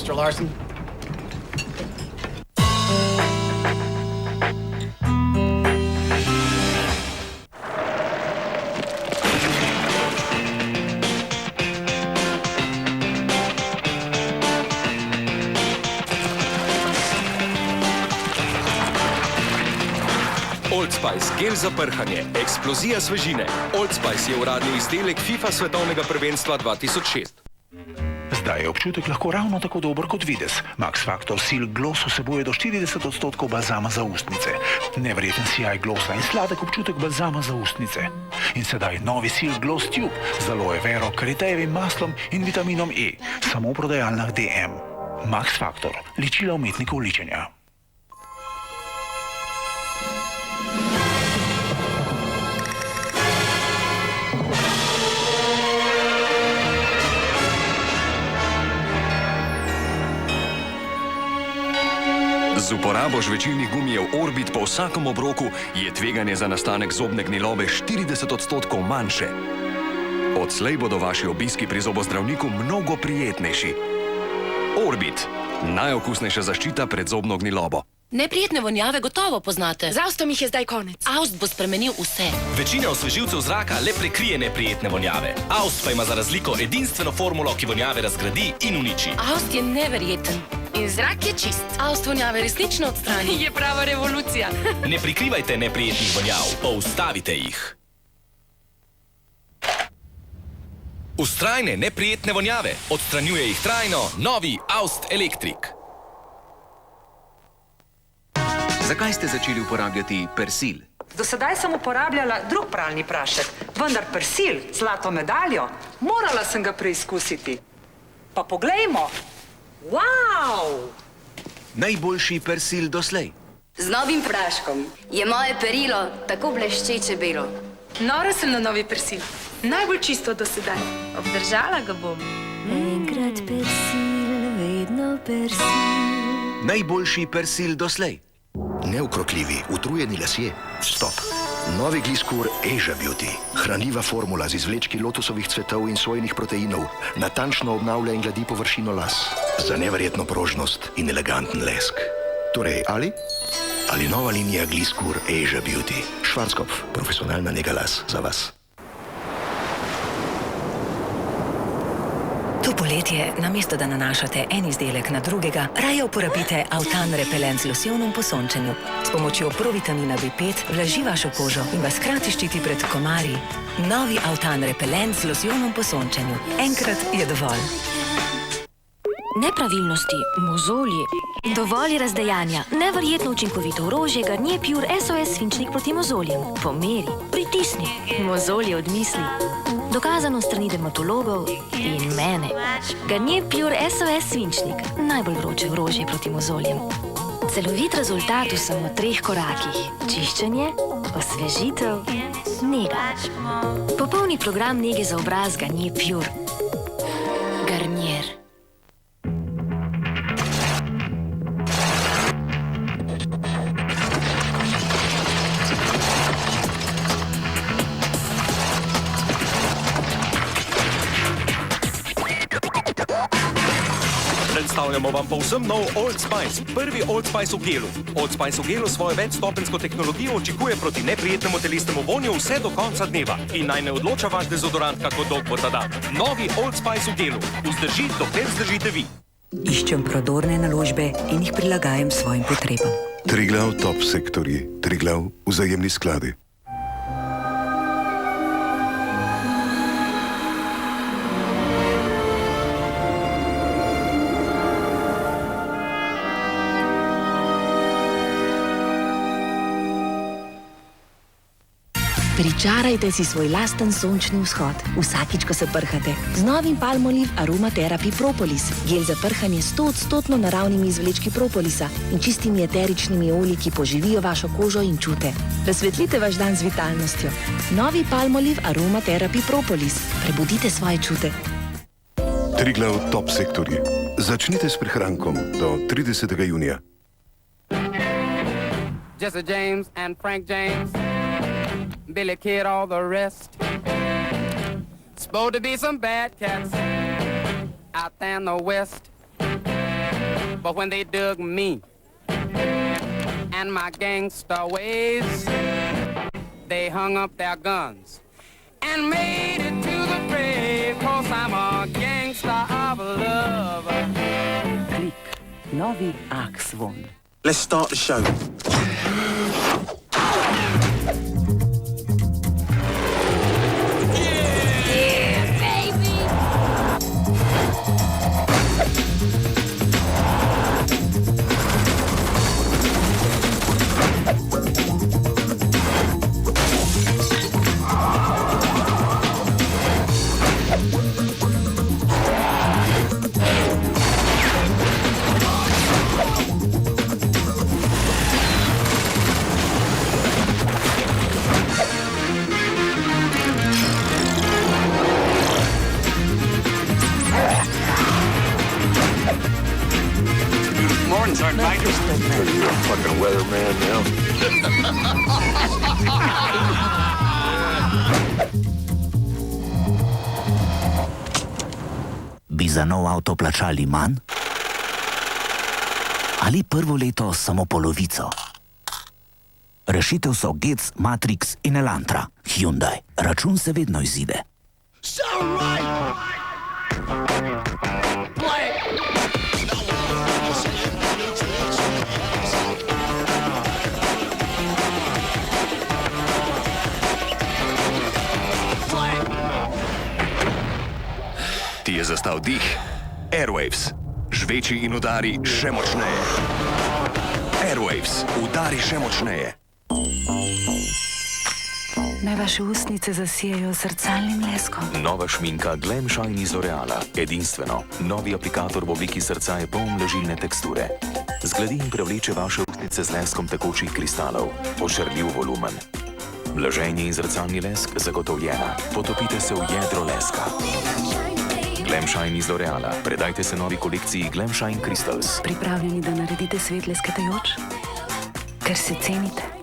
Mr. Larson. Old Spice, gel za prhanje, eksplozija svežine. Old Spice je uradni izdelek FIFA svetovnega prvenstva 2006. Zdaj je občutek lahko ravno tako dober kot videz. Max Factor Silk Gloss vsebuje do 40% balzama za ustnice. Neverjeten sijaj glosa in sladek občutek balzama za ustnice. In sedaj novi Silk Gloss Tube z aloe vero, karitejevim maslom in vitaminom E. Samo v prodajalnah DM. Max Factor, ličila umetnikov ličenja. Z uporabo žvečilnih gumijev Orbit po vsakem obroku je tveganje za nastanek zobne gnilobe 40% manjše. Odslej bodo vaši obiski pri zobozdravniku mnogo prijetnejši. Orbit. Najokusnejša zaščita pred zobno gnilobo. Neprijetne vonjave gotovo poznate. Z Austom jih je zdaj konec. Aust bo spremenil vse. Večina osvežilcev zraka le prekrije neprijetne vonjave. Aust pa ima za razliko edinstveno formulo, ki vonjave razgradi in uniči. Aust je neverjeten. In zrak je čist. Aust vonjave resnično odstrani. Je prava revolucija. Ne prikrivajte neprijetnih vonjav, ustavite jih. Vztrajne neprijetne vonjave. Odstranjuje jih trajno novi Aust Electric. Zakaj ste začeli uporabljati Persil? Do sedaj sem uporabljala drug pralni prašek, vendar Persil, zlato medaljo, morala sem ga preizkusiti. Pa poglejmo! Wow! Najboljši Persil doslej. Z novim praškom je moje perilo tako bleščeče belo. Nora sem na novi Persil. Najbolj čisto do sedaj. Obdržala ga bom. Enkrat Persil, vedno Persil. Najboljši Persil doslej. Neukrokljivi, utrujeni lasje. Stop. Novi Gliskur Asia Beauty. Hranljiva formula z izvlečki lotusovih cvetov in sojenih proteinov natančno obnavlja in gladi površino las. Za neverjetno prožnost in eleganten lesk. Torej, ali nova linija Gliskur Asia Beauty. Schwarzkopf, profesionalna nega las za vas. To poletje, namesto da nanašate en izdelek na drugega, raje uporabite Autan repelent z losjonom po sončenju. S pomočjo provitamina B5 vlaži vašo kožo in vas hkrati ščiti pred komarji. Novi Autan repelent z losjonom po sončenju. Enkrat je dovolj. Nepravilnosti, mozolji, dovolj razdejanja, neverjetno učinkovito orožje Garnier Pure SOS svinčnik proti mozoljem. Pomeri, pritisni, mozolje odmisli. Dokazano strani dermatologov in mene. Garnier Pure SOS svinčnik, najbolj vroče orožje proti mozoljem. Celovit rezultat v samo 3 korakih. Čiščenje, osvežitev, nega. Popolni program nege za obraz Garnier Pure. Garnier. Predstavljamo vam povsem nov Old Spice, prvi Old Spice v gelu. Old Spice v gelu svojo večstopenjsko tehnologijo očekuje proti neprijetnemu telesnemu vonju vse do konca dneva in naj ne odloča vaš dezodorant, kako dolg bo ta dan. Novi Old Spice v gelu. Vzdrži, dokler zdržite vi. Iščem prodorne naložbe in jih prilagajam svojim potrebam. Triglav top sektorji, Triglav vzajemni skladi. Pričarajte si svoj lasten sončni vzhod, vsakič, ko se prhate. Z novim Palmolive Aromatherapy Propolis. Gel za prhanje 100% naravnimi izvlečki propolisa in čistimi eteričnimi olji, ki poživijo vašo kožo in čute. Razsvetlite vaš dan z vitalnostjo. Novi Palmolive Aromatherapy Propolis. Prebudite svoje čute. Triglav top sektorji. Začnite s prihrankom do 30. junija. Jesse James and Frank James, Billy Kid, all the rest. Supposed to be some bad cats out there in the West. But when they dug me and my gangster ways, they hung up their guns and made it to the grave, 'cause I'm a gangster of love. Klik, novi Axvon. Let's start the show. Mornings aren't fighters. You're a fucking weatherman now. Bi za nov avto plačali manj? Ali prvo leto samo polovico? Rešitev so Getz, Matrix in Elantra. Hyundai. Račun se vedno izide. Ti je zastal dih. Airwaves. Žveči in udari še močneje. Airwaves. Udari še močneje. Naj vaše ustnice zasijajo zrcalnim leskom. Nova šminka Glam Shine iz L'Oreala. Edinstveno. Novi aplikator v obliki srca je poln vlažilne teksture. Zgladi in prevleče vaše ustnice z leskom tekočih kristalov. Ošarljiv volumen. Vlaženje in zrcalni lesk zagotovljena. Potopite se v jedro leska. Glam Shine iz L'Oreala. Predajte se novi kolekciji Glam Shine Crystals. Pripravljeni, da naredite svet lesketajoč? Ker se cenite.